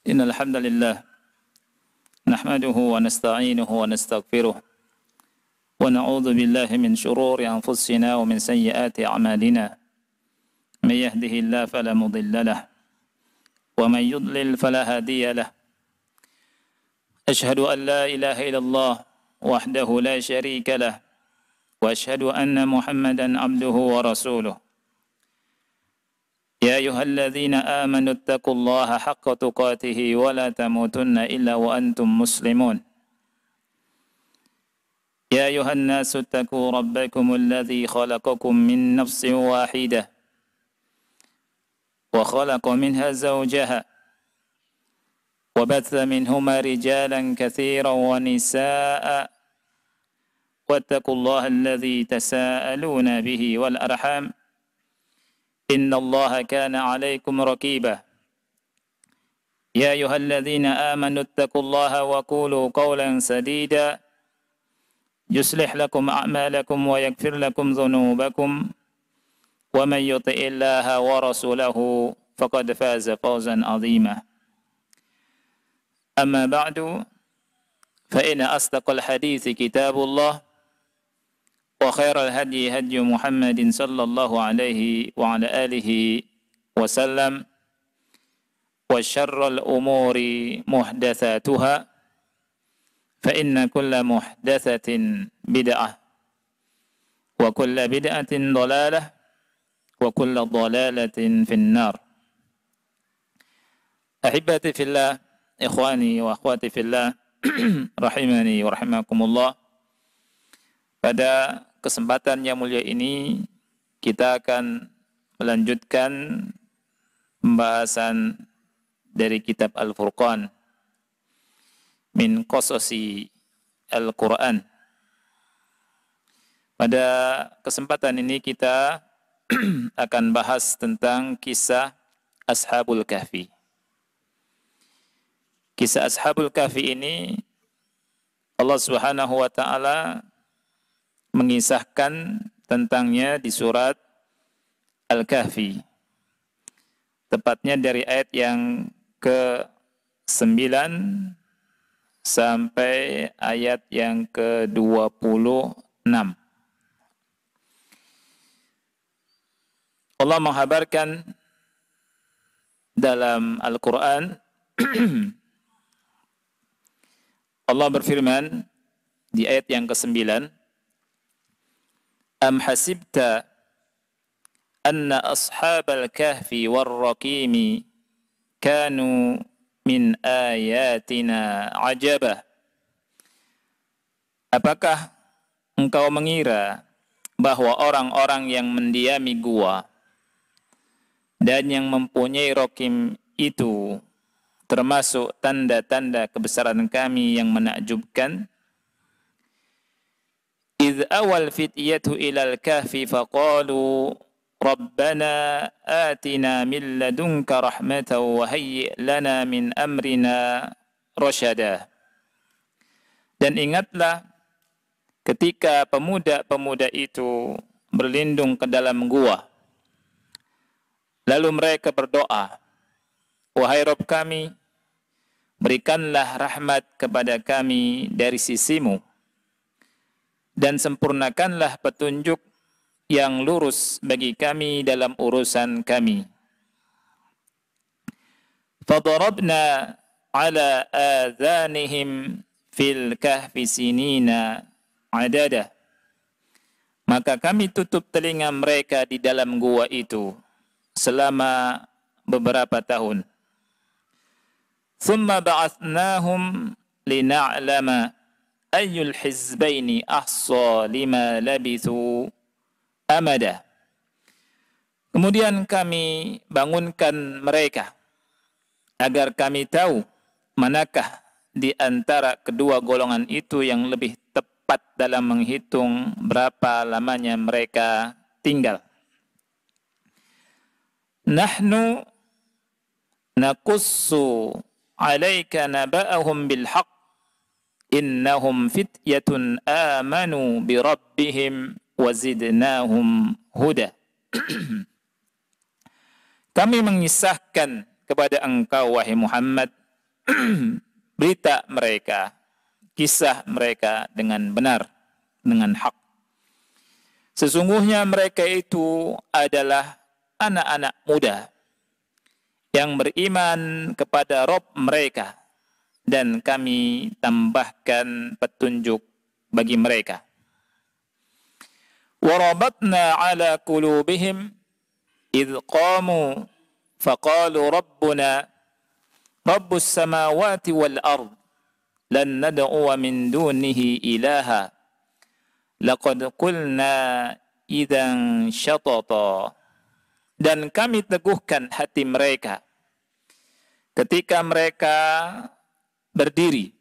إن الحمد لله نحمده ونستعينه ونستغفره ونعوذ بالله من شرور أنفسنا ومن سيئات أعمالنا من يهده الله فلا مضل له ومن يضلل فلا هادي له أشهد أن لا إله إلا الله وحده لا شريك له وأشهد أن محمدا عبده ورسوله يا أيها الذين آمنوا اتقوا الله حق تقاته ولا تموتن إلا وأنتم مسلمون يا أيها الناس اتقوا ربكم الذي خلقكم من نفس واحدة وخلق منها زوجها وبث منهما رجالا كثيرا ونساء واتقوا الله الذي تساءلون به والأرحام إن الله كان عليكم رقيبا يا أيها الذين آمنوا اتقوا الله وقولوا قولا سديدا يصلح لكم أعمالكم ويغفر لكم ذنوبكم ومن يطع الله ورسوله فقد فاز فوزا عظيما أما بعد فإن أصدق الحديث كتاب الله وخير الهدي هدي محمد صلى الله عليه وعلى آله وسلم وشر الأمور محدثاتها فإن كل محدثة بدعة وكل بدعة ضلالة وكل ضلالة في النار أحبتي في الله إخواني وأخواتي في الله rahimani wa rahimakumullah. Pada kesempatan yang mulia ini kita akan melanjutkan pembahasan dari kitab Al-Furqan min qasasi Al-Quran. Pada kesempatan ini kita akan bahas tentang kisah Ashabul Kahfi. Kisah Ashabul Kahfi ini Allah Subhanahu wa taala mengisahkan tentangnya di surat Al-Kahfi. Tepatnya dari ayat yang ke-9 sampai ayat yang ke-26. Allah menghabarkan dalam Al-Quran Allah berfirman di ayat yang ke-9, Am hasibta anna ashabal kahfi warraqimi kanu min ayatina ajaba. Apakah engkau mengira bahwa orang-orang yang mendiami gua dan yang mempunyai raqim itu termasuk tanda-tanda kebesaran kami yang menakjubkan? إذ أوى الفتية إلى الكهف فقالوا ربنا آتنا من لدنك رحمة وهيئ لنا من أمرنا رشدا. Dan ingatlah ketika pemuda-pemuda itu berlindung ke dalam gua, lalu mereka berdoa, wahai Rabb kami, berikanlah rahmat kepada kami dari sisimu, dan sempurnakanlah petunjuk yang lurus bagi kami dalam urusan kami. Fadarabna ala adhanihim fil kahfi sinina adada. Maka kami tutup telinga mereka di dalam gua itu selama beberapa tahun. Thumma ba'athnahum lina'lama ayyul hizbaini ahsa lima labithu amada. Kemudian kami bangunkan mereka agar kami tahu manakah di antara kedua golongan itu yang lebih tepat dalam menghitung berapa lamanya mereka tinggal. Nahnu naqussu alaika naba'ahum bil haqq innahum fityatun amanu bi rabbihim wa zidnahum huda. Kami mengisahkan kepada engkau wahai Muhammad berita mereka, kisah mereka dengan benar, dengan hak. Sesungguhnya mereka itu adalah anak-anak muda yang beriman kepada Rabb mereka, dan kami tambahkan petunjuk bagi mereka. وَرَبَطْنَا عَلَى قُلُوبِهِمْ إِذْ قَامُوا فَقَالُوا رَبُّنَا رَبُّ السَّمَاوَاتِ وَالْأَرْضِ لَنْ نَدْعُوَ مِنْ دُونِهِ إِلَٰهًا لَقَدْ قُلْنَا إِذًا شَطَطًا. Dan kami teguhkan hati mereka ketika mereka berdiri.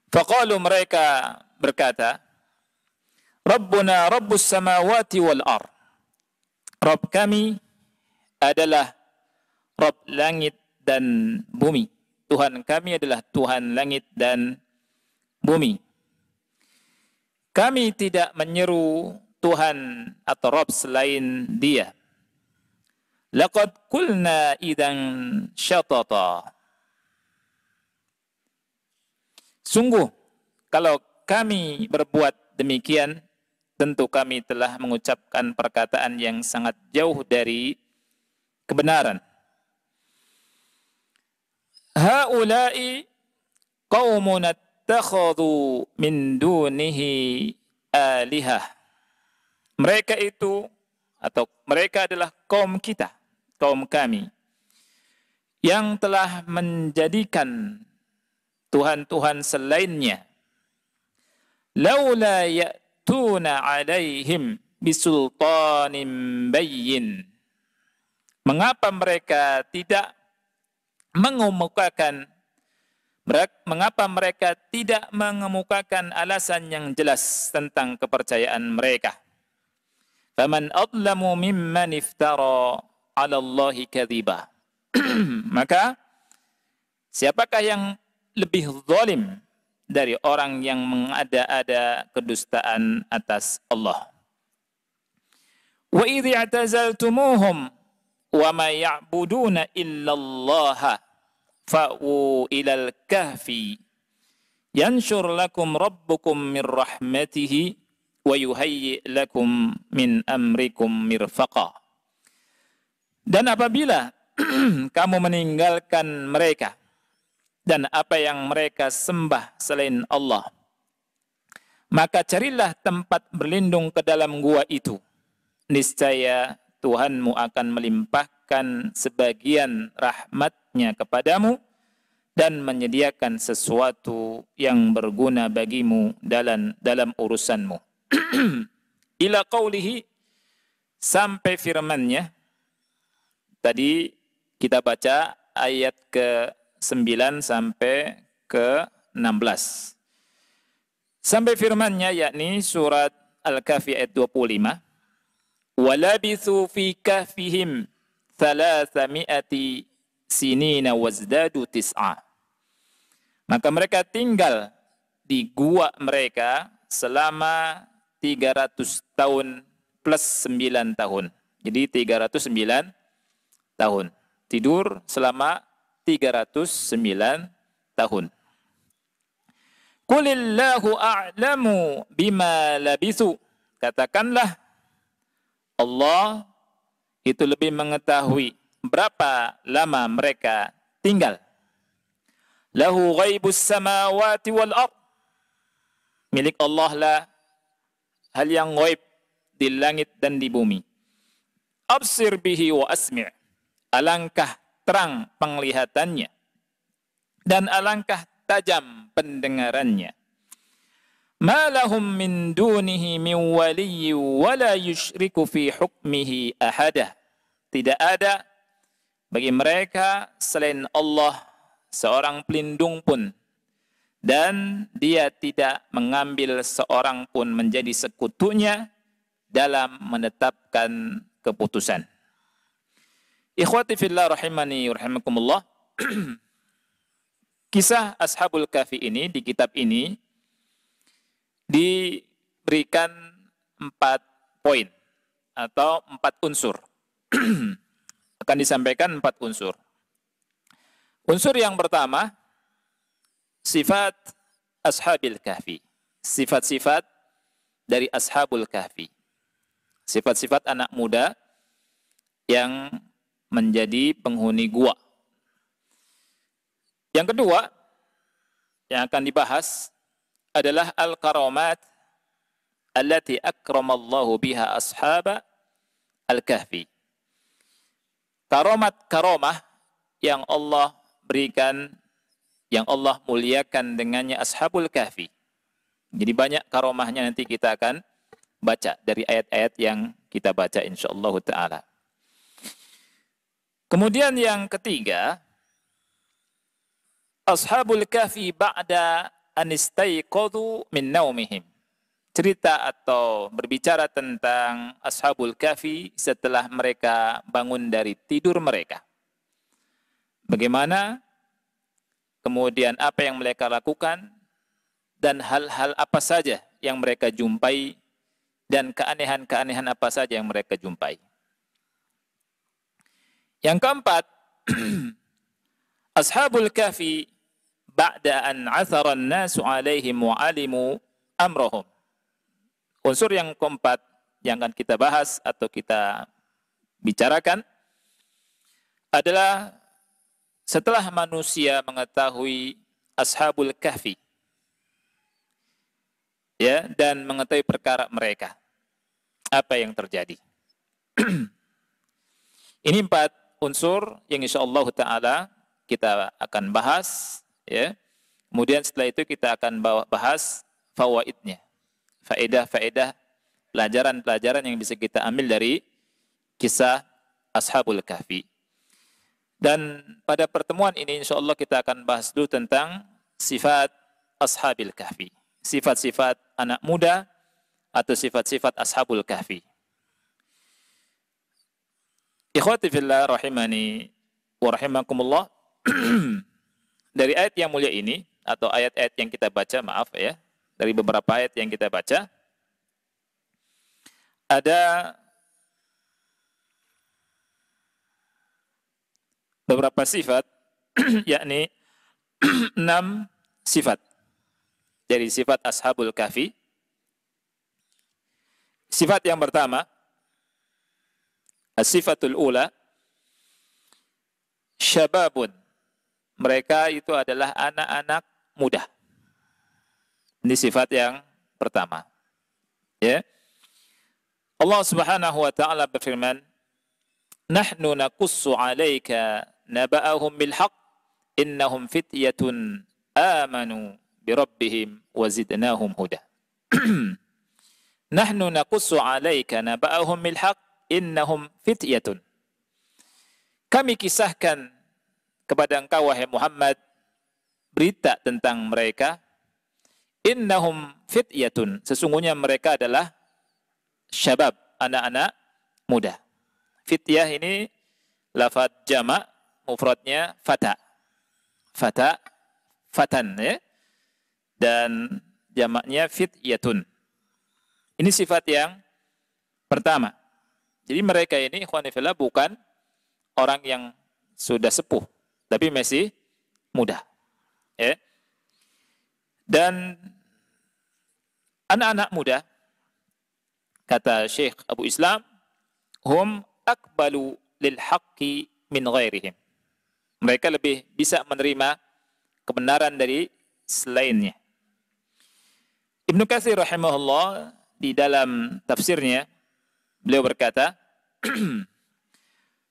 Faqalu, mereka berkata, Rabbuna Rabbus samawati wal ard. Rabb kami adalah Rabb langit dan bumi. Tuhan kami adalah Tuhan langit dan bumi. Kami tidak menyeru Tuhan atau Rabb selain Dia. Laqad qulna idzan syatata. Sungguh, kalau kami berbuat demikian, tentu kami telah mengucapkan perkataan yang sangat jauh dari kebenaran. Haula'i qaumun attakhadhu min dunihi alihah. Mereka itu, atau mereka adalah kaum kita, kaum kami, yang telah menjadikan Tuhan-Tuhan selainnya. Laula ya'tuna alaihim bisultanin bayyin. Mengapa mereka tidak mengemukakan, alasan yang jelas tentang kepercayaan mereka? Faman adlamu mimman iftara 'ala Allahi kadhiba. Maka siapakah yang lebih zalim dari orang yang mengada-ada kedustaan atas Allah? Wa idh i'tazaltumuhum wa ma ya'buduna illallaha fa'u ilal kahfi yanshur lakum rabbukum min rahmatihi wa yuhayyi lakum min amrikum mirfaqa. Dan apabila kamu meninggalkan mereka dan apa yang mereka sembah selain Allah, maka carilah tempat berlindung ke dalam gua itu. Niscaya Tuhanmu akan melimpahkan sebagian rahmatnya kepadamu dan menyediakan sesuatu yang berguna bagimu dalam urusanmu. Ila qawlihi, sampai firman-Nya. Tadi kita baca ayat ke-9 sampai ke-16. Sampai firman-Nya, yakni surat Al-Kahfi ayat 25. وَلَبِثُوا فِي كَهْفِهِمْ 300 sinina wazdadu tis'a. Maka mereka tinggal di gua mereka selama 300 tahun plus 9 tahun. Jadi 309 tahun. Tidur selama 309 tahun. Qulillahu a'lamu bima labithu. Katakanlah, Allah itu lebih mengetahui berapa lama mereka tinggal. Lahu ghaibus samawati wal ard. Milik Allah lah hal yang ghaib di langit dan di bumi. Absir bihi wa asmi'. Alangkah terang penglihatannya dan alangkah tajam pendengarannya. Ma lahum min dunihi min waliyyi wa la yusyriku fi hukmihi ahada. Tidak ada bagi mereka selain Allah seorang pelindung pun, dan dia tidak mengambil seorang pun menjadi sekutunya dalam menetapkan keputusan. Ikhwati fillah rahimani rahimakumullah. Kisah Ashabul Kahfi ini, di kitab ini diberikan 4 poin atau 4 unsur. Akan disampaikan 4 unsur. Unsur yang pertama, sifat ashabil kahfi. Sifat-sifat dari ashabul kahfi. Sifat-sifat anak muda yang menjadi penghuni gua. Yang kedua yang akan dibahas adalah al-karamat allati akramallahu biha ashaba al-kahfi. Karamah yang Allah berikan, yang Allah muliakan dengannya ashabul kahfi. Jadi banyak karamahnya, nanti kita akan baca dari ayat-ayat yang kita baca insyaallah ta'ala. Kemudian yang ketiga, ashabul kahfi ba'da anistayqadhu min naumihim. Cerita atau berbicara tentang ashabul kahfi setelah mereka bangun dari tidur mereka. Bagaimana, kemudian apa yang mereka lakukan, dan hal-hal apa saja yang mereka jumpai, dan keanehan-keanehan apa saja yang mereka jumpai. Yang keempat, ashabul kahfi ba'da an 'athara an-nasu 'alaihim wa 'alimu amrahum. Unsur yang keempat yang akan kita bahas atau kita bicarakan adalah setelah manusia mengetahui ashabul kahfi, ya, dan mengetahui perkara mereka, apa yang terjadi. Ini 4 unsur yang insyaallah ta'ala kita akan bahas, ya. Kemudian setelah itu kita akan bahas fawaidnya, faedah-faedah, pelajaran-pelajaran yang bisa kita ambil dari kisah ashabul kahfi. Dan pada pertemuan ini insyaallah kita akan bahas dulu tentang sifat ashabil kahfi, sifat-sifat anak muda atau sifat-sifat ashabul kahfi. Ikhwati fillah rahimani wa rahimakumullah. Dari ayat yang mulia ini atau ayat-ayat yang kita baca, maaf ya, dari beberapa ayat yang kita baca, ada beberapa sifat, yakni 6 sifat dari sifat ashabul kahfi. Sifat yang pertama, as-sifatul ula, syababun. Mereka itu adalah anak-anak muda. Ini sifat yang pertama. Ya. Allah Subhanahu wa taala berfirman, "Nahnu naqussu 'alaika naba'ahum bil haqq, innahum fityatun amanu bi rabbihim wa zidnahum huda." Nahnu naqussu 'alaika naba'ahum bil haqq, innahum fityatun. Kami kisahkan kepada engkau wahai Muhammad berita tentang mereka, innahum fityatun, sesungguhnya mereka adalah syabab, anak-anak muda. Fityah ini lafaz jamak, mufradnya fata. Fata, fatan, ya. Dan jamaknya fityatun. Ini sifat yang pertama. Jadi mereka ini ikhwani fillah bukan orang yang sudah sepuh, tapi masih muda. Ya. Dan anak-anak muda, kata Syekh Abu Islam, hum akbalu lil haqqi min ghairihim. Mereka lebih bisa menerima kebenaran dari selainnya. Ibnu Katsir rahimahullah di dalam tafsirnya beliau berkata,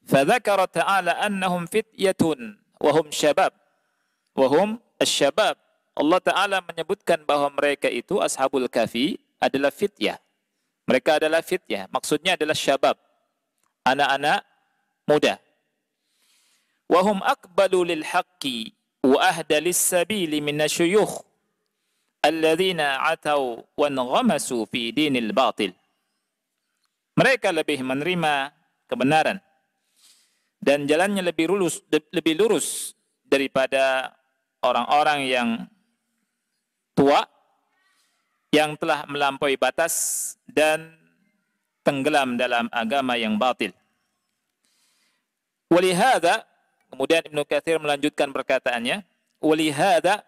"Fadzakara ta'ala annahum fityatun wa hum syabab wa hum asy-syabab." Allah Ta'ala menyebutkan bahwa mereka itu ashabul kahfi adalah fityah. Mereka adalah fityah, maksudnya adalah syabab, anak-anak muda. Wa hum aqbalu lil haqqi wa ahda lis sabili minasyuyukh alladzina atau wa nghamasu fi dinil batil. Mereka lebih menerima kebenaran dan jalannya lebih lurus daripada orang-orang yang tua yang telah melampaui batas dan tenggelam dalam agama yang batil. Walihada, Kemudian Ibnu Katsir melanjutkan perkataannya, "Walihada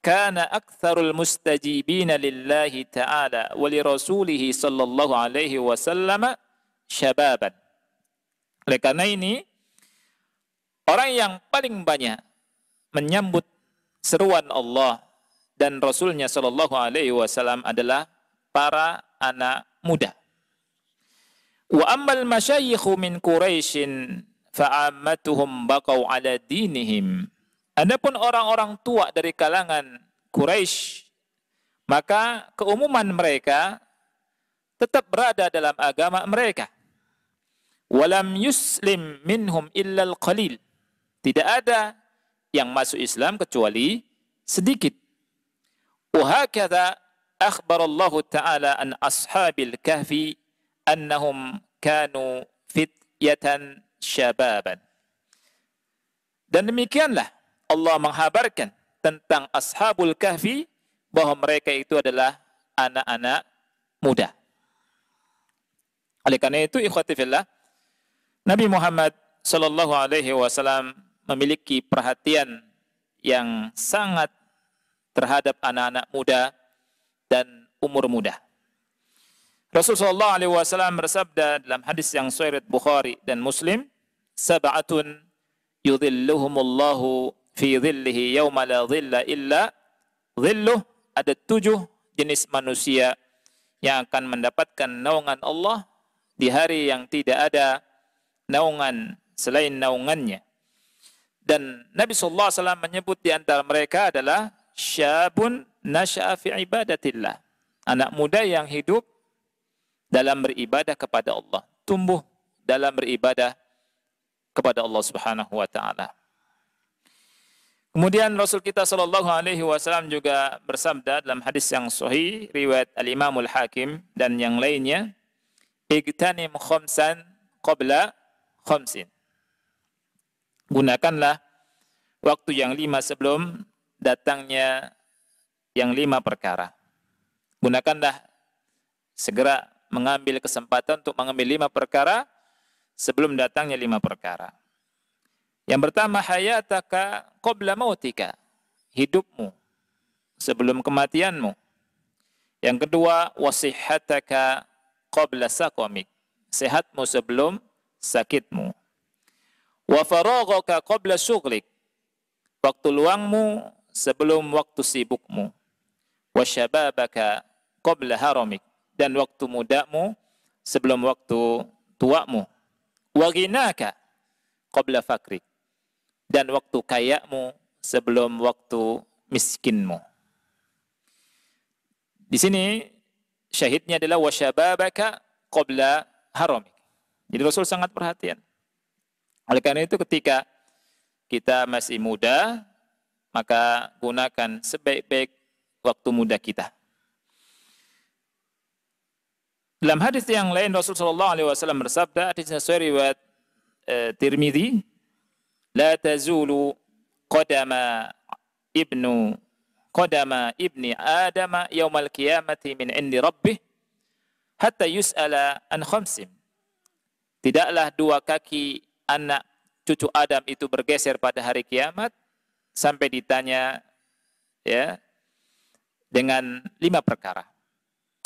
kana aktsarul mustajibina lillahi ta'ala wa li rasulih sallallahu alaihi wasallam syababan." Oleh karena ini, orang yang paling banyak menyambut seruan Allah dan Rasulnya sallallahu alaihi wasallam adalah para anak muda. Wa ammal masyayikhu min Quraisyin fa'ammatuhum baqau ala dinihim. Adapun orang-orang tua dari kalangan Quraisy, maka keumuman mereka tetap berada dalam agama mereka. Walam yuslim minhum illal qalil. Tidak ada yang masuk Islam kecuali sedikit. Wa hakadha akhbar Allah Ta'ala an ashabil kahfi annahum kanu fityatan syababan. Dan demikianlah Allah menghabarkan tentang ashabul kahfi bahwa mereka itu adalah anak-anak muda. Oleh karena itu, ikhwati fillah, Nabi Muhammad sallallahu alaihi wasallam memiliki perhatian yang sangat terhadap anak-anak muda dan umur muda. Rasulullah sallallahu alaihi wasallam bersabda dalam hadis yang sahih Bukhari dan Muslim, "Sab'atun yudhilluhumullahu fi dhillihi yawma la dhilla illa dhilluh." Ada 7 jenis manusia yang akan mendapatkan naungan Allah di hari yang tidak ada naungan selain naungannya. Dan Nabi sallallahu alaihi wasallam menyebut di antara mereka adalah syabun nasya'a fi ibadatillah. Anak muda yang hidup dalam beribadah kepada Allah, tumbuh dalam beribadah kepada Allah Subhanahu wa taala. Kemudian Rasul kita sallallahu alaihi wasallam juga bersabda dalam hadis yang sahih riwayat Al-Imam Al-Hakim dan yang lainnya, "Igtanim khamsan qabla khamsin." Gunakanlah waktu yang 5 sebelum datangnya yang 5 perkara. Gunakanlah segera mengambil kesempatan untuk mengambil 5 perkara sebelum datangnya 5 perkara. Yang pertama, hayataka qabla mautika. Hidupmu sebelum kematianmu. Yang kedua, wasihhataka qabla saqamik. Sehatmu sebelum sakitmu. Wa faraghaka qabla syughlik. Waktu luangmu sebelum waktu sibukmu. Wa syababaka qabla haramik. Dan waktu mudamu sebelum waktu tuamu. Wa ghinaka qabla fakrik. Dan waktu kayamu sebelum waktu miskinmu. Di sini syahidnya adalah wa syababaka qabla haramik. Jadi Rasul sangat perhatian. Oleh karena itu ketika kita masih muda, maka gunakan sebaik-baik waktu muda kita. Dalam hadis yang lain Rasulullah SAW bersabda, hadis sahih riwayat Tirmidzi, "La tazulu qadama ibni Adam yaumal qiyamati min indi rabbih hatta yus'ala an khamsin." Tidaklah 2 kaki anak cucu Adam itu bergeser pada hari kiamat sampai ditanya dengan 5 perkara.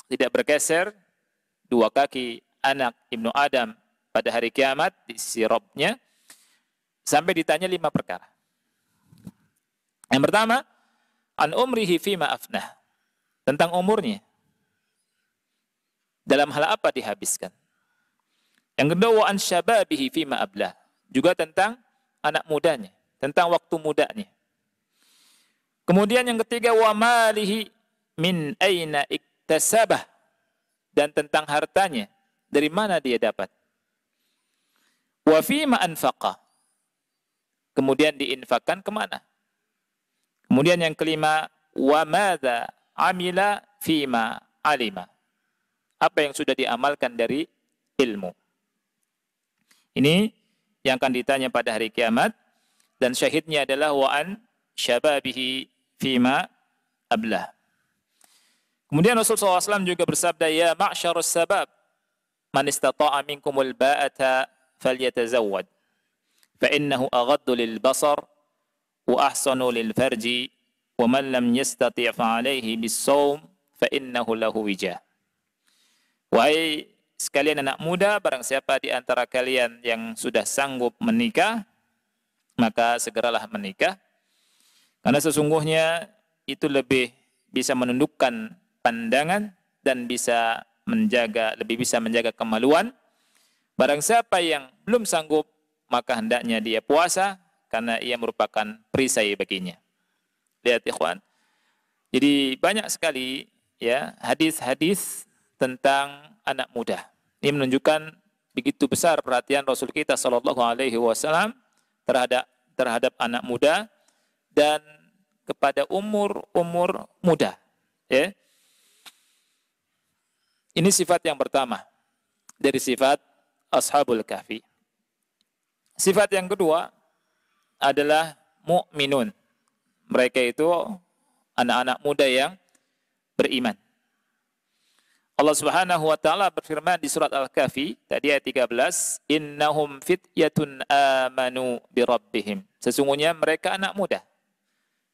Tidak bergeser 2 kaki anak Ibnu Adam pada hari kiamat di sisi Rabbnya sampai ditanya 5 perkara. Yang pertama, an umrihi fima afnah. Tentang umurnya. Dalam hal apa dihabiskan. Yang kedua, an syababihi fima ablah. Juga tentang anak mudanya, tentang waktu mudanya. Kemudian yang ketiga, wa malihi min aina iktasabah. Dan tentang hartanya, dari mana dia dapat. Wa fima anfaqah. Kemudian diinfakkan kemana. Kemudian yang kelima, wa madza amila fima alima. Apa yang sudah diamalkan dari ilmu. Ini yang akan ditanya pada hari kiamat. Dan syahidnya adalah wa an syababihi fima ablah. Kemudian Rasulullah SAW juga bersabda, "Ya ma'syarus sabab, man istata'a minkumul ba'ata falyatazawwad." fa innahu aghaddu lil basar wa ahsanu lil farji wa man lam yastati' fa alaihi bis-shaum fa innahu lahu wija. Wahai sekalian anak muda, barang siapa di antara kalian yang sudah sanggup menikah, maka segeralah menikah. Karena sesungguhnya itu lebih bisa menundukkan pandangan dan lebih bisa menjaga kemaluan. Barang siapa yang belum sanggup, maka hendaknya dia puasa karena ia merupakan perisai baginya. Lihat ikhwan. Jadi banyak sekali ya hadis-hadis tentang anak muda. Ini menunjukkan begitu besar perhatian Rasul kita sallallahu alaihi wasallam terhadap anak muda dan kepada umur muda, ya. Ini sifat yang pertama dari sifat Ashabul Kahfi. Sifat yang kedua adalah mu'minun. Mereka itu anak-anak muda yang beriman. Allah Subhanahu wa taala berfirman di surat Al-Kahfi tadi ayat 13, "Innahum fityatun amanu bi rabbihim." Sesungguhnya mereka anak muda.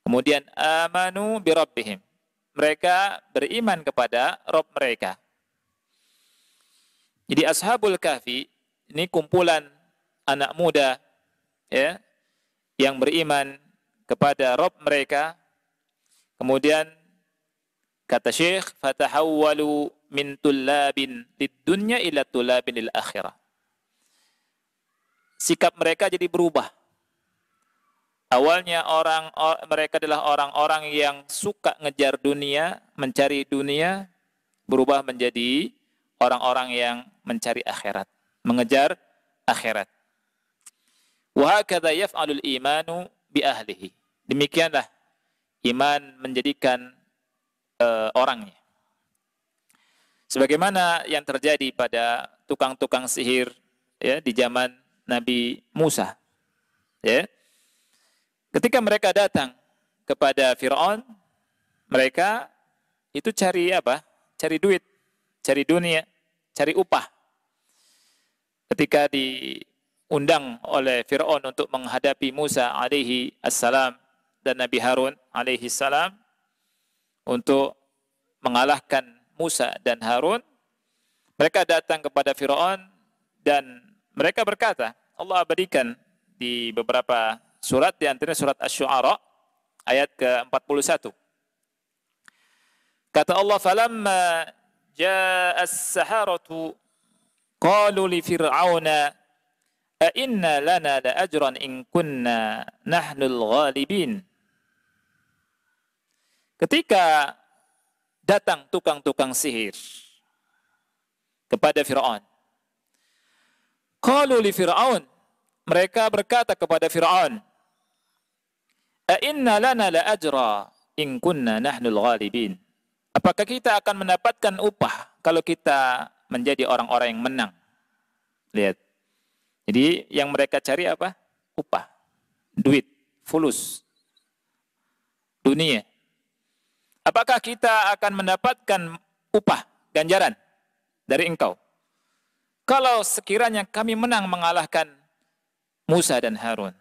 Kemudian amanu bi rabbihim. Mereka beriman kepada Rabb mereka. Jadi Ashabul Kahfi ini kumpulan anak muda ya yang beriman kepada Rabb mereka. Kemudian kata Syekh, fatahawwalu min tullabin lid-dunya ila tullabin lil akhirah. Sikap mereka jadi berubah. Awalnya mereka adalah orang-orang yang suka ngejar dunia, mencari dunia, berubah menjadi orang-orang yang mencari akhirat, mengejar akhirat. Wa hakadha yaf'alul imanu bi ahlihi. Demikianlah iman menjadikan orangnya. Sebagaimana yang terjadi pada tukang-tukang sihir ya di zaman Nabi Musa. Ya. Ketika mereka datang kepada Fir'aun, mereka itu cari apa? Cari duit, cari dunia, cari upah. Ketika diundang oleh Fir'aun untuk menghadapi Musa alaihi assalam dan Nabi Harun alaihi salam untuk mengalahkan Musa dan Harun, mereka datang kepada Fir'aun dan mereka berkata, Allah abadikan di beberapa surat, di antaranya surat Asy-Syu'ara ayat ke-41. Kata Allah, "Falamma jaa'a as-saharatu qalu li fir'auna a inna lana la ajran in kunna nahnul ghalibin." Ketika datang tukang-tukang sihir kepada Fir'aun, qalu li fir'aun, mereka berkata kepada Fir'aun, a inna lana la ajra in kunna nahnul ghalibin. Apakah kita akan mendapatkan upah kalau kita menjadi orang-orang yang menang? Lihat. Jadi yang mereka cari apa? Upah. Duit, fulus. Dunia. Apakah kita akan mendapatkan upah, ganjaran dari engkau? Kalau sekiranya kami menang mengalahkan Musa dan Harun.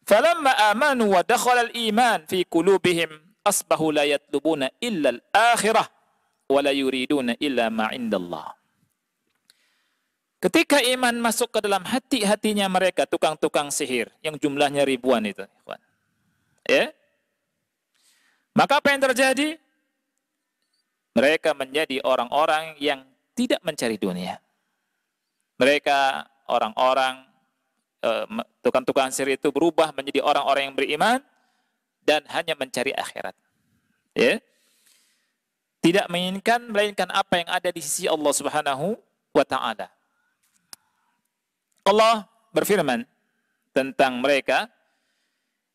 Falamma amanu wa dakhala al-iman fi qulubihim asbahu la yatlubuna illa al-akhirah wa la yuriduna illa ma 'indallah. Ketika iman masuk ke dalam hati-hatinya mereka, tukang-tukang sihir yang jumlahnya ribuan itu, ikhwan. Ya? Maka apa yang terjadi? Mereka menjadi orang-orang yang tidak mencari dunia. Mereka orang-orang tukang-tukang sihir itu berubah menjadi orang-orang yang beriman dan hanya mencari akhirat. Ya. Tidak menginginkan melainkan apa yang ada di sisi Allah Subhanahu wa taala. Allah berfirman tentang mereka,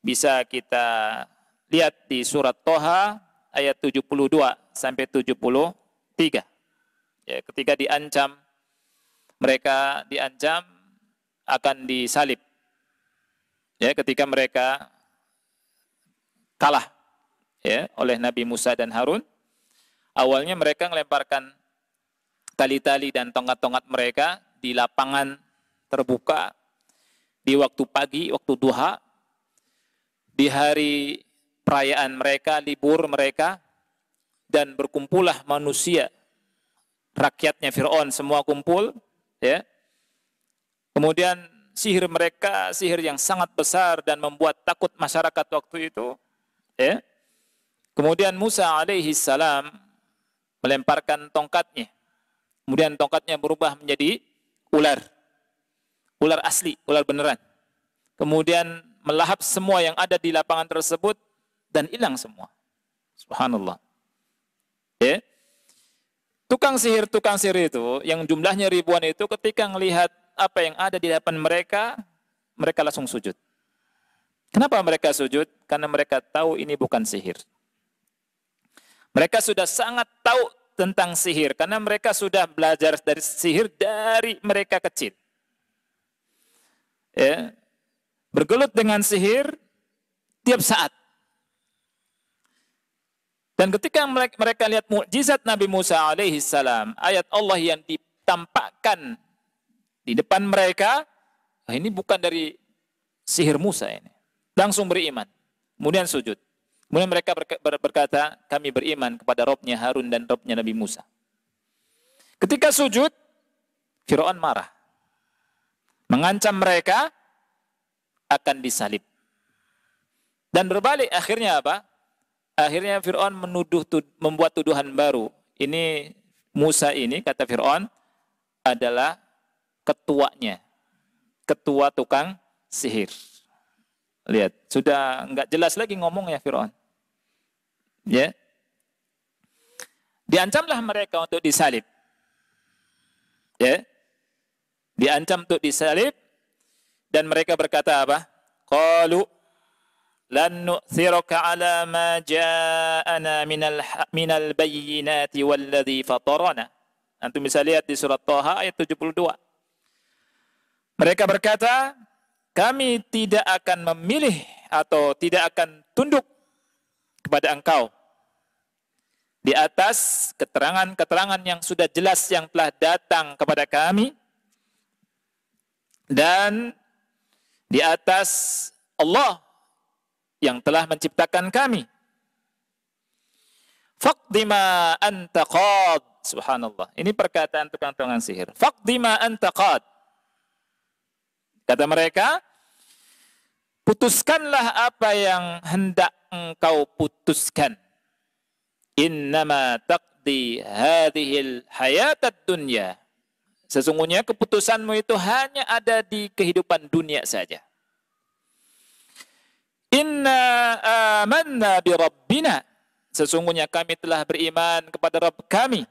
bisa kita lihat di surat Toha ayat 72 sampai 73. Ya, ketika diancam, mereka diancam akan disalib. Ya, ketika mereka kalah ya oleh Nabi Musa dan Harun, awalnya mereka melemparkan tali-tali dan tongkat-tongkat mereka di lapangan terbuka di waktu pagi, waktu duha, di hari perayaan mereka, libur mereka, dan berkumpullah manusia, rakyatnya Fir'aun semua kumpul, ya. Kemudian sihir mereka, sihir yang sangat besar dan membuat takut masyarakat waktu itu, ya. Kemudian Musa alaihi salam melemparkan tongkatnya. Kemudian tongkatnya berubah menjadi ular. Ular asli, ular beneran. Kemudian melahap semua yang ada di lapangan tersebut dan hilang semua. Subhanallah. Ya. Tukang sihir itu yang jumlahnya ribuan itu ketika melihat apa yang ada di depan mereka, mereka langsung sujud. Kenapa mereka sujud? Karena mereka tahu ini bukan sihir. Mereka sudah sangat tahu tentang sihir karena mereka sudah belajar dari sihir dari mereka kecil. Ya. Bergelut dengan sihir tiap saat. Dan ketika mereka lihat mukjizat Nabi Musa alaihi salam, ayat Allah yang ditampakkan di depan mereka, ini bukan dari sihir Musa ini. Langsung beriman. Kemudian sujud. Kemudian mereka berkata, kami beriman kepada Robnya Harun dan Robnya Nabi Musa. Ketika sujud, Fir'aun marah. Mengancam mereka akan disalib. Dan berbalik akhirnya apa? Akhirnya Fir'aun membuat tuduhan baru. Ini Musa ini, kata Fir'aun, adalah ketuanya. Ketua tukang sihir. Lihat, sudah enggak jelas lagi ngomong ya Fir'aun. Ya. Diancamlah mereka untuk disalib. Ya. Diancam untuk disalib. Dan mereka berkata apa? Qalu lan nu'thiraka ala ma ja'ana minal bayyinati walladhi fatarana. Antum bisa lihat di surat Thaha ayat 72. Mereka berkata, kami tidak akan memilih atau tidak akan tunduk kepada engkau di atas keterangan-keterangan yang sudah jelas yang telah datang kepada kami dan di atas Allah yang telah menciptakan kami. Faqdi ma anta qad. Subhanallah. Ini perkataan tukang-tukang sihir. Faqdi ma anta qad. Kata mereka, putuskanlah apa yang hendak engkau putuskan. Innama taqdi hadhil hayatad dunya. Sesungguhnya keputusanmu itu hanya ada di kehidupan dunia saja. Inna amanna bi rabbina. Sesungguhnya kami telah beriman kepada Rabb kami.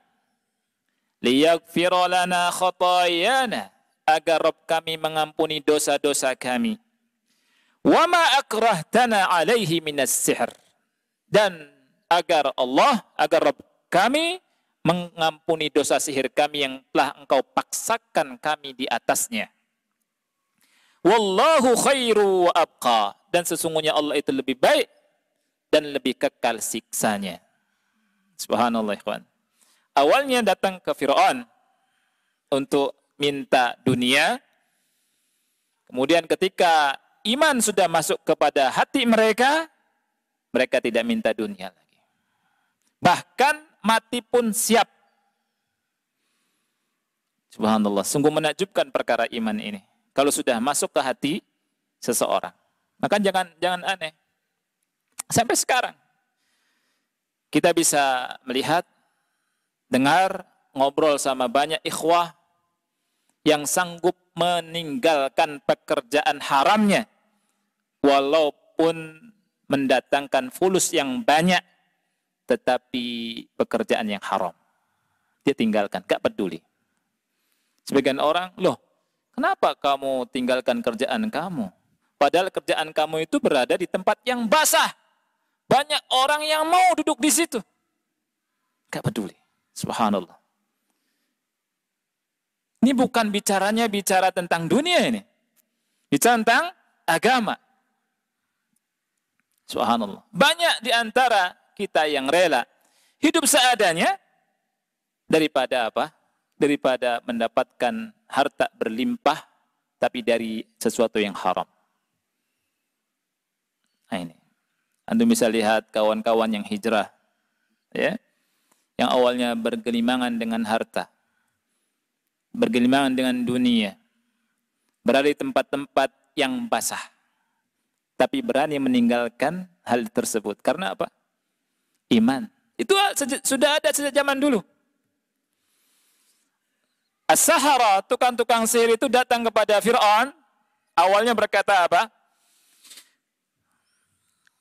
Liyaghfira lana khatayana. Agar Rabb kami mengampuni dosa-dosa kami. Wa ma akrahtana alaihi minas sihr. Dan agar Rabb kami mengampuni dosa sihir kami yang telah engkau paksakan kami di atasnya. Wallahu khairu wa abqa. Dan sesungguhnya Allah itu lebih baik dan lebih kekal siksanya. Subhanallah ikhwan. Awalnya datang ke Fir'aun untuk minta dunia. Kemudian ketika iman sudah masuk kepada hati mereka, mereka tidak minta dunia lagi. Bahkan mati pun siap. Subhanallah, sungguh menakjubkan perkara iman ini. Kalau sudah masuk ke hati seseorang, maka jangan aneh. Sampai sekarang kita bisa melihat, dengar, ngobrol sama banyak ikhwah yang sanggup meninggalkan pekerjaan haramnya walaupun mendatangkan fulus yang banyak, tetapi pekerjaan yang haram dia tinggalkan, gak peduli. Sebagian orang, loh, kenapa kamu tinggalkan kerjaan kamu? Padahal kerjaan kamu itu berada di tempat yang basah. Banyak orang yang mau duduk di situ. Gak peduli. Subhanallah. Ini bukan bicara tentang dunia ini. Bicara tentang agama. Subhanallah. Banyak di antara kita yang rela hidup seadanya daripada apa? Daripada mendapatkan harta berlimpah tapi dari sesuatu yang haram. Nah ini. Anda bisa lihat kawan-kawan yang hijrah, ya, yang awalnya bergelimangan dengan harta, bergelimangan dengan dunia, berada di tempat-tempat yang basah, tapi berani meninggalkan hal tersebut. Karena apa? Iman. Itu sudah ada sejak zaman dulu. As-sahara, tukang-tukang sihir itu datang kepada Fir'aun. Awalnya berkata apa?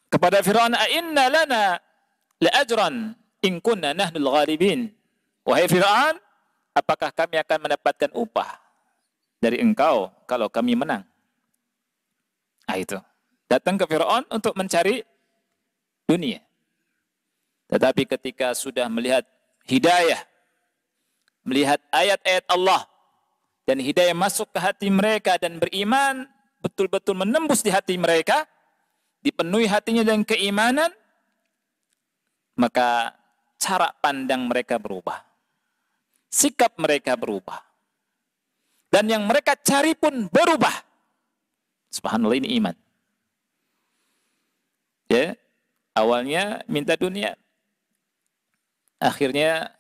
Kepada Fir'aun, "A'inna lana la'ajran in kunna nahnul ghalibin." Wahai Fir'aun, apakah kami akan mendapatkan upah dari engkau kalau kami menang? Nah itu. Datang ke Fir'aun untuk mencari dunia. Tetapi ketika sudah melihat hidayah, melihat ayat-ayat Allah, dan hidayah masuk ke hati mereka dan beriman, betul-betul menembus di hati mereka, dipenuhi hatinya dengan keimanan, maka cara pandang mereka berubah. Sikap mereka berubah. Dan yang mereka cari pun berubah. Subhanallah, ini iman. Ya, awalnya minta dunia, akhirnya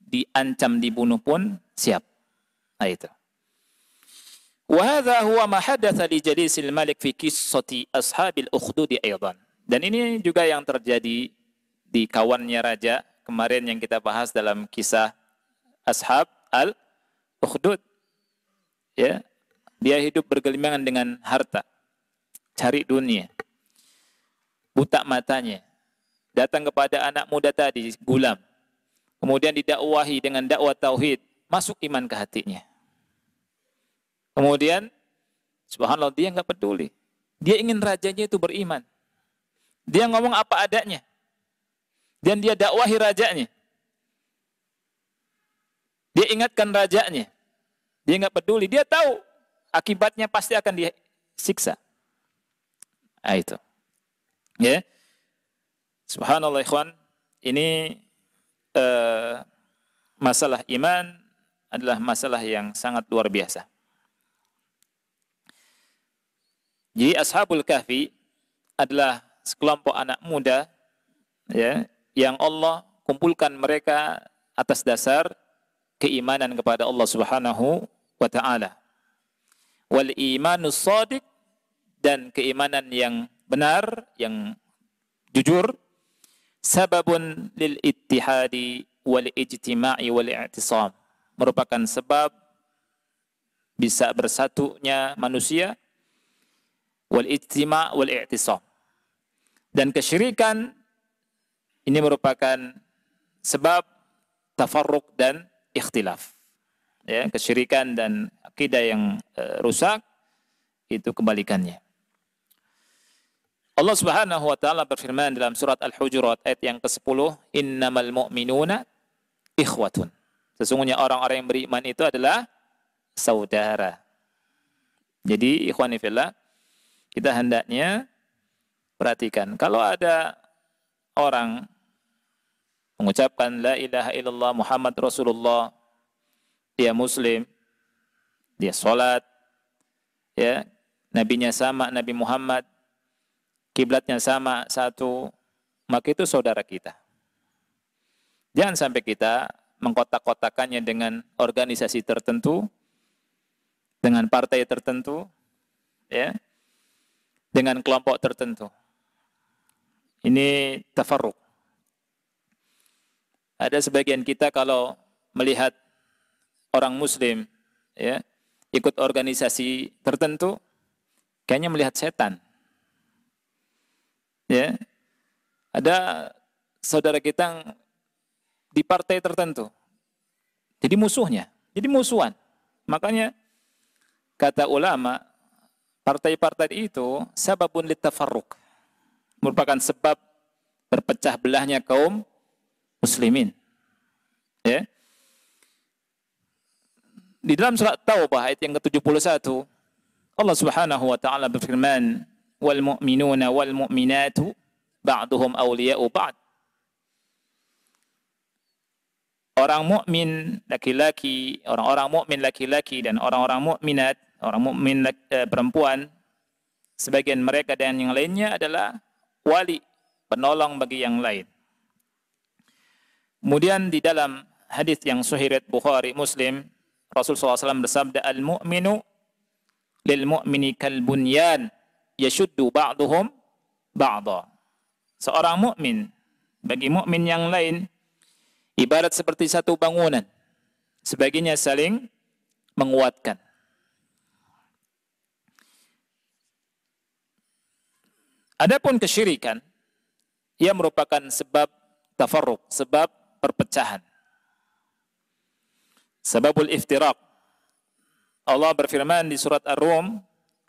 diancam dibunuh pun siap. Nah itu. Wa hadza huwa ma hadatsa li jalisil malik fi qissati ashabil ukhdud aidan. Dan ini juga yang terjadi di kawannya raja kemarin yang kita bahas dalam kisah ashab al-ukhdud. Ya, dia hidup bergelimangan dengan harta, cari dunia, buta matanya, datang kepada anak muda tadi, gulam, kemudian didakwahi dengan dakwah tauhid, masuk iman ke hatinya. Kemudian, subhanallah, dia nggak peduli, dia ingin rajanya itu beriman, dia ngomong apa adanya, dan dia dakwahi rajanya, dia ingatkan rajanya, dia nggak peduli, dia tahu akibatnya pasti akan disiksa. Nah, itu. Ya. Subhanallah ikhwan, ini masalah iman adalah masalah yang sangat luar biasa. Jadi Ashabul Kahfi adalah sekelompok anak muda, ya, yang Allah kumpulkan mereka atas dasar keimanan kepada Allah Subhanahu wa taala. Wal imanus shadiq, dan keimanan yang benar, yang jujur, sababun lil ittihadi wal ijtima'i wal i'tisam, merupakan sebab bisa bersatunya manusia, wal ijtima' wal i'tisam, dan kesyirikan ini merupakan sebab tafarruq dan ikhtilaf. Ya, kesyirikan dan akidah yang rusak itu kebalikannya. Allah Subhanahu wa taala berfirman dalam surat Al-Hujurat ayat yang ke-10, "Innamal mu'minuna ikhwatun." Sesungguhnya orang-orang yang beriman itu adalah saudara. Jadi ikhwani fillah, kita hendaknya perhatikan, kalau ada orang mengucapkan la ilaha illallah Muhammad Rasulullah, dia muslim, dia sholat, ya, nabinya sama, Nabi Muhammad, kiblatnya sama satu, maka itu saudara kita. Jangan sampai kita mengkotak-kotakannya dengan organisasi tertentu, dengan partai tertentu, ya, dengan kelompok tertentu. Ini tafarruq. Ada sebagian kita kalau melihat orang muslim, ya, ikut organisasi tertentu, kayaknya melihat setan. Ya, ada saudara kita di partai tertentu, jadi musuhnya, jadi musuhan. Makanya kata ulama, partai-partai itu sababun litafarruq, merupakan sebab berpecah belahnya kaum muslimin. Ya. Di dalam surat Taubah ayat yang ke-71, Allah Subhanahu wa taala berfirman, wal mu'minuna wal mu'minatu ba'duhum awliya'u ba'd. Orang mukmin laki-laki, orang-orang mukmin laki-laki dan orang-orang mukminat, orang mukmin perempuan, sebagian mereka dan yang lainnya adalah wali, penolong bagi yang lain. Kemudian di dalam hadis yang sahih riwayat Bukhari Muslim, Rasulullah SAW bersabda, al-mu'minu lil mu'mini kal bunyan yashuddu ba'duhum ba'dha. Seorang mukmin bagi mukmin yang lain ibarat seperti satu bangunan, sebagiannya saling menguatkan. Adapun kesyirikan, ia merupakan sebab tafarruq, sebab perpecahan. Sebabul iftiraq. Allah berfirman di surat Ar-Rum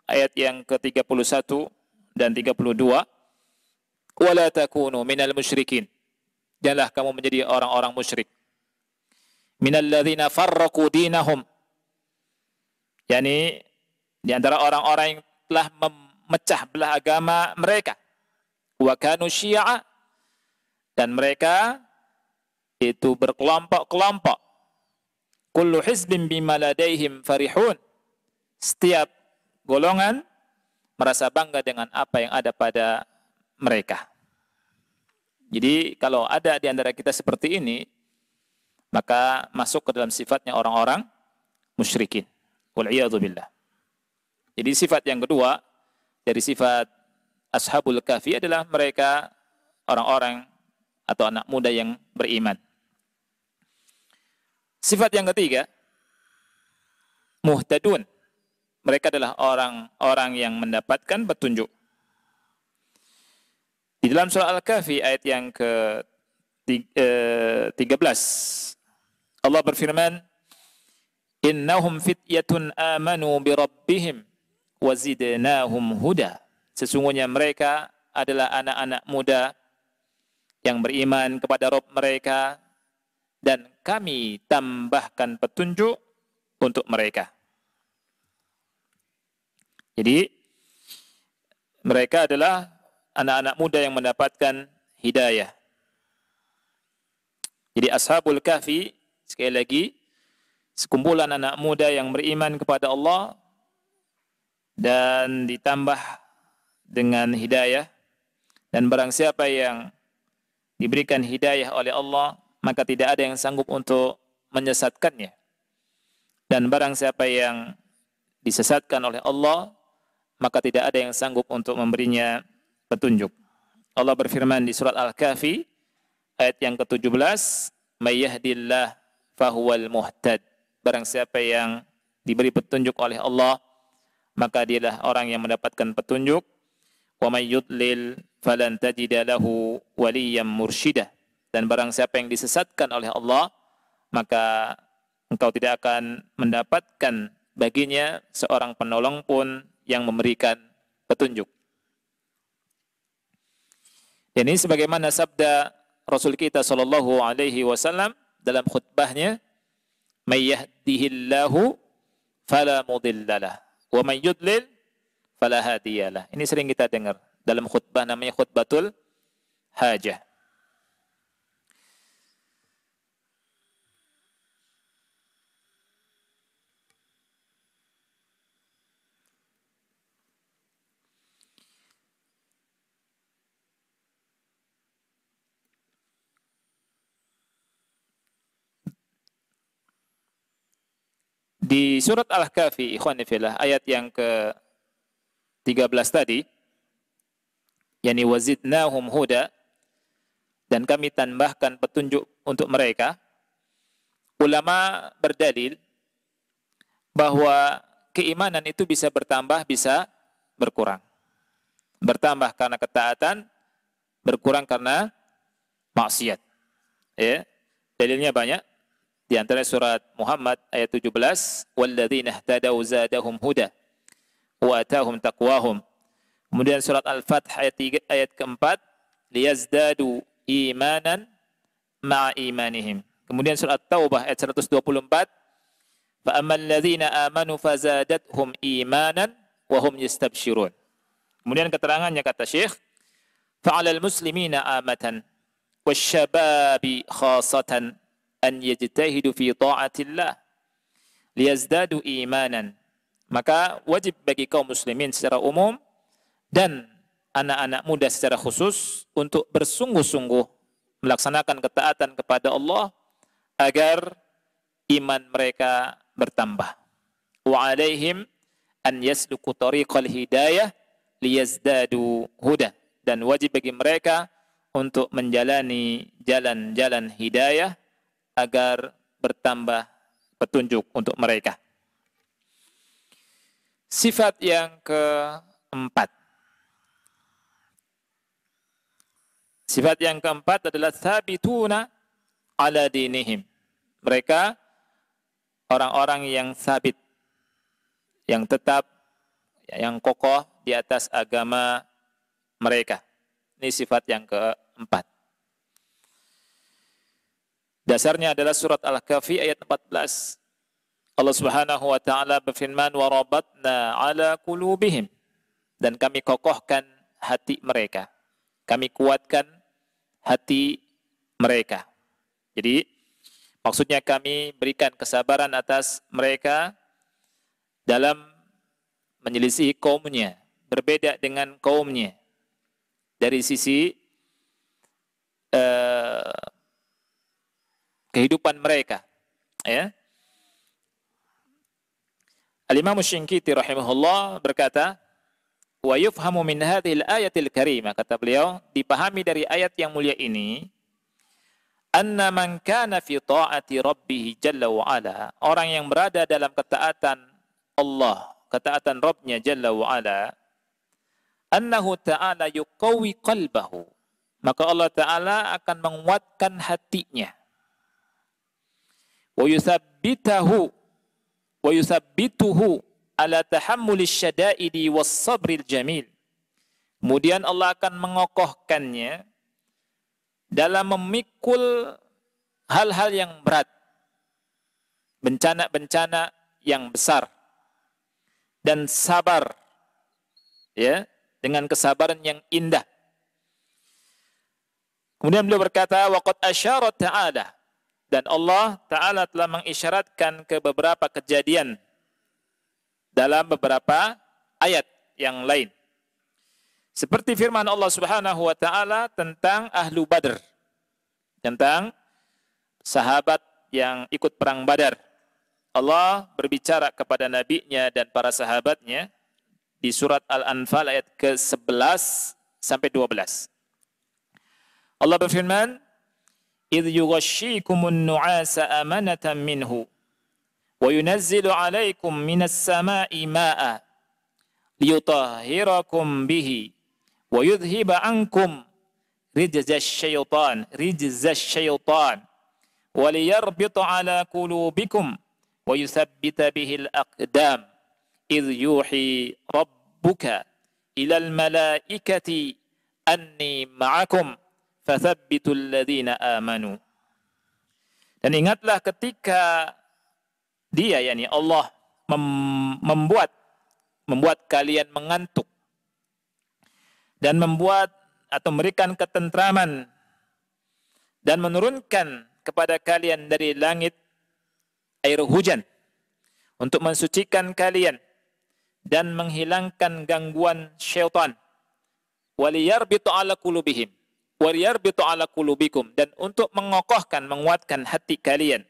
ayat yang ke-31 dan 32, "Wala takunu minal musyrikin." Janganlah kamu menjadi orang-orang musyrik. Minal ladzina farraqu dinahum. Yani di antara orang-orang yang telah memecah belah agama mereka. Wa kanu syi'a, dan mereka itu berkelompok-kelompok. Kullu hizbin bima ladaihim farihun. Setiap golongan merasa bangga dengan apa yang ada pada mereka. Jadi kalau ada di antara kita seperti ini, maka masuk ke dalam sifatnya orang-orang musyrikin. Wal'iyadzu billah. Jadi sifat yang kedua dari sifat Ashabul Kahfi adalah mereka orang-orang atau anak muda yang beriman. Sifat yang ketiga, muhtadun. Mereka adalah orang-orang yang mendapatkan petunjuk. Di dalam surah Al-Kahfi ayat yang ke-13, Allah berfirman, innahum fityatun amanu birabbihim wa zidnahum huda. Sesungguhnya mereka adalah anak-anak muda yang beriman kepada Rabb mereka, dan kami tambahkan petunjuk untuk mereka. Jadi mereka adalah anak-anak muda yang mendapatkan hidayah. Jadi Ashabul Kahfi, sekali lagi, sekumpulan anak muda yang beriman kepada Allah dan ditambah dengan hidayah. Dan barang siapa yang diberikan hidayah oleh Allah, maka tidak ada yang sanggup untuk menyesatkannya. Dan barang siapa yang disesatkan oleh Allah, maka tidak ada yang sanggup untuk memberinya petunjuk. Allah berfirman di surat Al-Kahfi ayat yang ke-17, "May yahdillah fahuwal muhtad." Barang siapa yang diberi petunjuk oleh Allah, maka dialah orang yang mendapatkan petunjuk. "Wa may yudlil falan tajida lahu waliyyan mursyida." Dan barang siapa yang disesatkan oleh Allah, maka engkau tidak akan mendapatkan baginya seorang penolong pun yang memberikan petunjuk. Dan ini sebagaimana sabda Rasul kita sallallahu alaihi wasallam dalam khutbahnya, "May yahdihillahu fala mudhillalah, wa may yudlil fala hadiyalah." Ini sering kita dengar dalam khutbah, namanya khutbatul hajah. Di surat Al-Kahfi, ikhwani fillah, ayat yang ke-13 tadi, yakni wazidnahum huda, dan kami tambahkan petunjuk untuk mereka. Ulama berdalil bahwa keimanan itu bisa bertambah, bisa berkurang. Bertambah karena ketaatan, berkurang karena maksiat. Ya, dalilnya banyak. Di antara surat Muhammad ayat 17, "Walladzina ihtadaw zadahum huda wa atahum taqwahum." Kemudian surat Al-Fath ayat 3, ayat keempat, "Liyazdadu imanan ma'a imanihim." Kemudian surat Taubah ayat 124, "Fa ammal ladzina amanu fazadathum imanan wa hum yastabsyirun." Kemudian keterangannya kata Syekh, "Fa'alal muslimina amatan wasyababi khasatan an yajtahidu fi ta'atillah liyazdadu imanan Maka wajib bagi kaum muslimin secara umum dan anak-anak muda secara khusus untuk bersungguh-sungguh melaksanakan ketaatan kepada Allah agar iman mereka bertambah. Wa alaihim an yasluku tariqal hidayah liyazdadu huda. Dan wajib bagi mereka untuk menjalani jalan-jalan hidayah agar bertambah petunjuk untuk mereka. Sifat yang keempat. Sifat yang keempat adalah thabituna ala dinihim. Mereka orang-orang yang sabit, yang tetap, yang kokoh di atas agama mereka. Ini sifat yang keempat. Dasarnya adalah surat Al-Kahfi ayat 14. Allah Subhanahu wa taala berfirman, "Wa rabatna 'ala qulubihim." Dan kami kokohkan hati mereka. Kami kuatkan hati mereka. Jadi maksudnya kami berikan kesabaran atas mereka dalam menyelisihi kaumnya, berbeda dengan kaumnya dari sisi kehidupan mereka, ya. Al-Imam Asy-Syinkiti rahimahullah berkata, wa yufhamu min hadhil ayatil karimah, kata beliau, dipahami dari ayat yang mulia ini, anna man kana fi ta'ati rabbih jalla wa ala, orang yang berada dalam ketaatan Allah, ketaatan Rabbnya jalla wa ala, annahu ta'ala yuqawi qalbahu, maka Allah Ta'ala akan menguatkan hatinya, wa yuthabbituhu ala tahammulis syada'idi was sabril jamil. Kemudian Allah akan mengokohkannya dalam memikul hal-hal yang berat, bencana-bencana yang besar, dan sabar, ya, dengan kesabaran yang indah. Kemudian beliau berkata, waqad asyara ta'ala, dan Allah Ta'ala telah mengisyaratkan ke beberapa kejadian dalam beberapa ayat yang lain. Seperti firman Allah Subhanahu wa Ta'ala tentang Ahlu Badr, tentang sahabat yang ikut perang Badar. Allah berbicara kepada nabinya dan para sahabatnya di surat Al-Anfal ayat ke-11 sampai 12. Allah berfirman, "Idh yughashshikumun nu'asa amanatan minhu wa yunazzilu 'alaikum minas sama'i ma'a liyutahhirakum bihi wa yudhhiba 'ankum rijzash syaitan wa liyarbita 'ala qulubikum wa yuthabbita bihil aqdam idh yuhi rabbuka ilal malaikati anni ma'akum fathabbitul ladzina amanu." Dan ingatlah ketika dia, yakni Allah, membuat kalian mengantuk dan membuat atau memberikan ketentraman dan menurunkan kepada kalian dari langit air hujan untuk mensucikan kalian dan menghilangkan gangguan syaitan, waliyarbitu ala qulubihim wariyarbitu ala qulubikum, dan untuk mengokohkan, menguatkan hati kalian,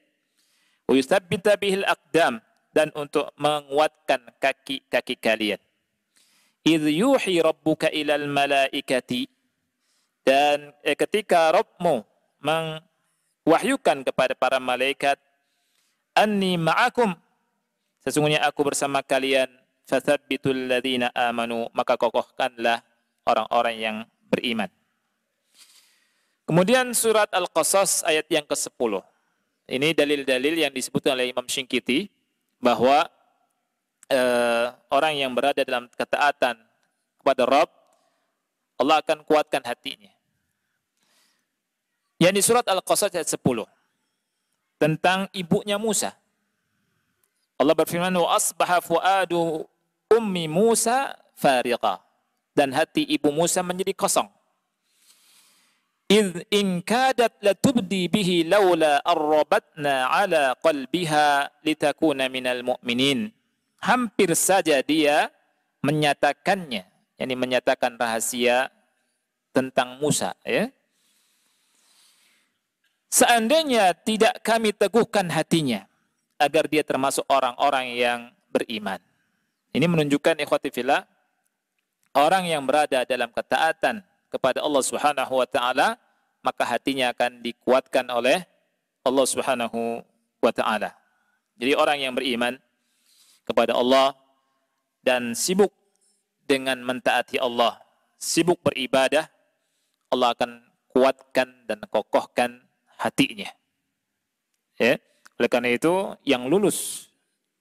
wa yuthabbita bihil aqdam, dan untuk menguatkan kaki-kaki kalian. Idh yuhi rabbuka ilal malaikati, dan ketika Rabbmu mewahyukan kepada para malaikat, anni ma'akum, sesungguhnya aku bersama kalian, fathabbitul ladzina amanu, maka kokohkanlah orang-orang yang beriman. Kemudian surat Al-Qasas ayat yang ke-10. Ini dalil-dalil yang disebutkan oleh Imam Syinkiti bahwa orang yang berada dalam ketaatan kepada Rabb, Allah akan kuatkan hatinya. Yang di surat Al-Qasas ayat 10 tentang ibunya Musa. Allah berfirman, wa asbaha fuadu ummi Musa fariqa, dan hati ibu Musa menjadi kosong. إذ إن كادت لتبدي به لولا أربتنا على قلبها لتكون من المؤمنين. hampir saja dia menyatakannya, yakni menyatakan rahasia tentang Musa, ya. Seandainya tidak kami teguhkan hatinya agar dia termasuk orang-orang yang beriman. Ini menunjukkan ikhwati fillah, orang yang berada dalam ketaatan kepada Allah Subhanahu wa taala, maka hatinya akan dikuatkan oleh Allah Subhanahu wa taala. Jadi orang yang beriman kepada Allah dan sibuk dengan mentaati Allah, sibuk beribadah, Allah akan kuatkan dan kokohkan hatinya. Ya. Oleh karena itu, yang lulus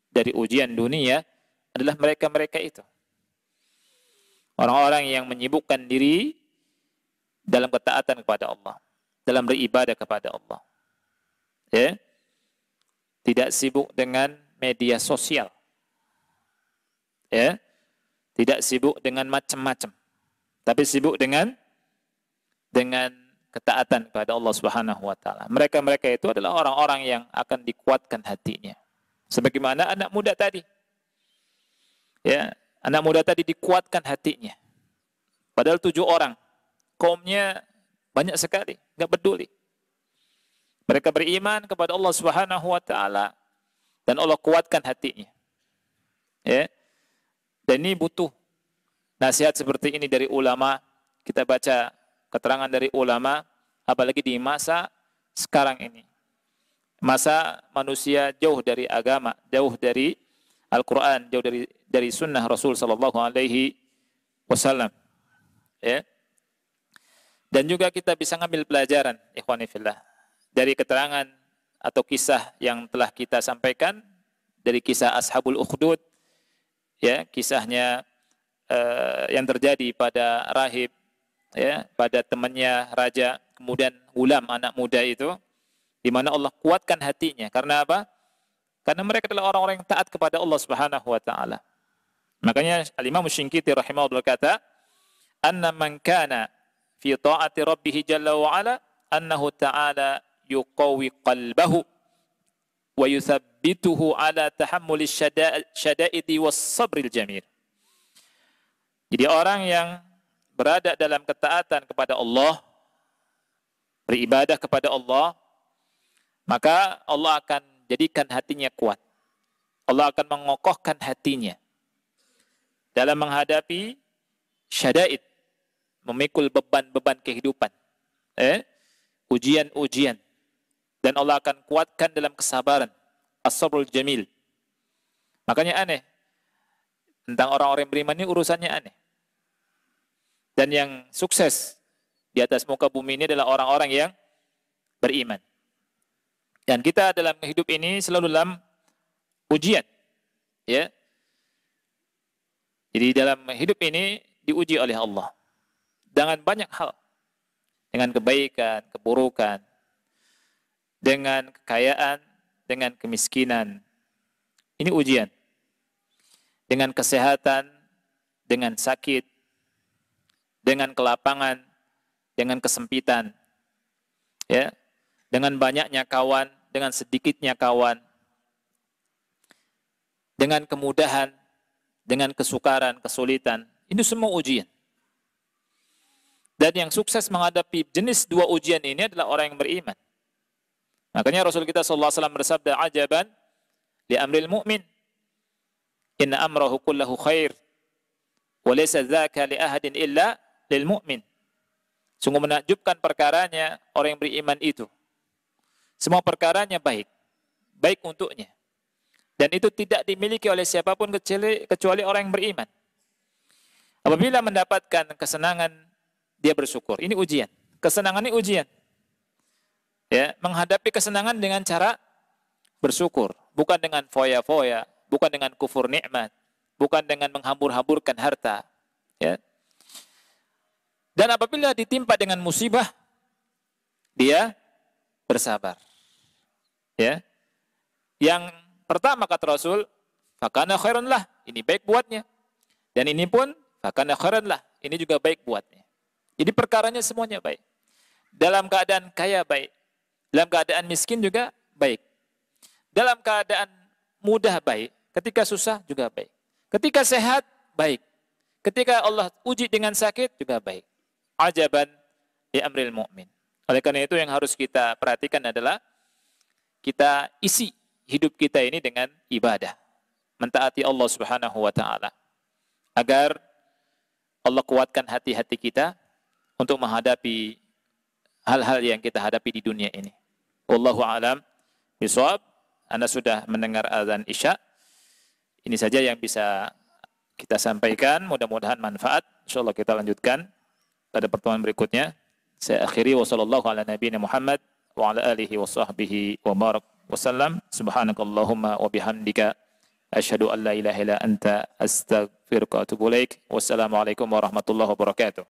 dari ujian dunia adalah mereka-mereka itu. Orang-orang yang menyibukkan diri dalam ketaatan kepada Allah, dalam beribadah kepada Allah. Ya. Tidak sibuk dengan media sosial. Ya. Tidak sibuk dengan macam-macam. Tapi sibuk dengan ketaatan kepada Allah Subhanahu wa taala. Mereka-mereka itu adalah orang-orang yang akan dikuatkan hatinya. Sebagaimana anak muda tadi. Ya, anak muda tadi dikuatkan hatinya. Padahal 7 orang. Kaumnya banyak sekali, enggak peduli. Mereka beriman kepada Allah Subhanahu wa taala dan Allah kuatkan hatinya. Ya. Dan ini butuh nasihat seperti ini dari ulama. Kita baca keterangan dari ulama, apalagi di masa sekarang ini. Masa manusia jauh dari agama, jauh dari Al-Quran, jauh dari sunnah Rasul sallallahu alaihi wasallam. Ya. Dan juga kita bisa ngambil pelajaran, ikhwani fillah, dari keterangan atau kisah yang telah kita sampaikan, dari kisah Ashabul Ukhdud, ya, kisahnya yang terjadi pada rahib, ya, pada temannya raja, kemudian ulam anak muda itu, di mana Allah kuatkan hatinya. Karena apa? Karena mereka adalah orang-orang yang taat kepada Allah Subhanahu wa taala. Makanya Al-Imam Shinqiti rahimahullah berkata, "Anna man kana fi ta'ati rabbih jalla wa ala, annahu ta'ala yuqawi qalbahu wa yuthabbituhu ala tahammuli syada'idi was sabril jamil." Jadi orang yang berada dalam ketaatan kepada Allah, beribadah kepada Allah, maka Allah akan jadikan hatinya kuat. Allah akan mengokohkan hatinya dalam menghadapi syada'id, memikul beban-beban kehidupan, ujian-ujian. Dan Allah akan kuatkan dalam kesabaran, as-sabrul jamil. Makanya aneh, tentang orang-orang yang beriman ini urusannya aneh. Dan yang sukses di atas muka bumi ini adalah orang-orang yang beriman. Dan kita dalam hidup ini selalu dalam ujian. Ya. Jadi dalam hidup ini diuji oleh Allah dengan banyak hal. Dengan kebaikan, keburukan, dengan kekayaan, dengan kemiskinan. Ini ujian. Dengan kesehatan, dengan sakit, dengan kelapangan, dengan kesempitan, ya, dengan banyaknya kawan, dengan sedikitnya kawan, dengan kemudahan, dengan kesukaran, kesulitan. Ini semua ujian. Dan yang sukses menghadapi jenis 2 ujian ini adalah orang yang beriman. Makanya Rasul kita sallallahu alaihi wasallam bersabda, "Ajaban li amril mu'min, inna amrahu kullahu khair, wa laysa dzaka li ahadin illa lil mu'min." Sungguh menakjubkan perkaranya orang yang beriman itu. Semua perkaranya baik, baik untuknya. Dan itu tidak dimiliki oleh siapapun kecuali orang yang beriman. Apabila mendapatkan kesenangan, dia bersyukur. Ini ujian. Kesenangan ini ujian. Ya, menghadapi kesenangan dengan cara bersyukur, bukan dengan foya-foya, bukan dengan kufur nikmat, bukan dengan menghambur-hamburkan harta. Ya. Dan apabila ditimpa dengan musibah, dia bersabar. Ya. Yang pertama kata Rasul, fakana khairan lah, ini baik buatnya. Dan ini pun fakana khairan lah, ini juga baik buatnya. Jadi perkaranya semuanya baik. Dalam keadaan kaya baik, dalam keadaan miskin juga baik. Dalam keadaan mudah baik, Ketika susah juga baik. Ketika sehat, baik. Ketika Allah uji dengan sakit, juga baik. Ajaban di amril mu'min. Oleh karena itu yang harus kita perhatikan adalah kita isi hidup kita ini dengan ibadah. Mentaati Allah Subhanahu wa ta'ala. Agar Allah kuatkan hati-hati kita untuk menghadapi hal-hal yang kita hadapi di dunia ini. Wallahu a'lam bishawab. Anda sudah mendengar azan Isya. Ini saja yang bisa kita sampaikan. Mudah-mudahan manfaat. Insyaallah kita lanjutkan pada pertemuan berikutnya. Saya akhiri wa sallallahu ala nabiyina Muhammad wa ala alihi wa sahbihi wa barak wasallam. Subhanakallahumma wa bihamdika asyhadu an la ilaha illa anta astaghfiruka wa atubu ilaik. Wassalamualaikum warahmatullahi wabarakatuh.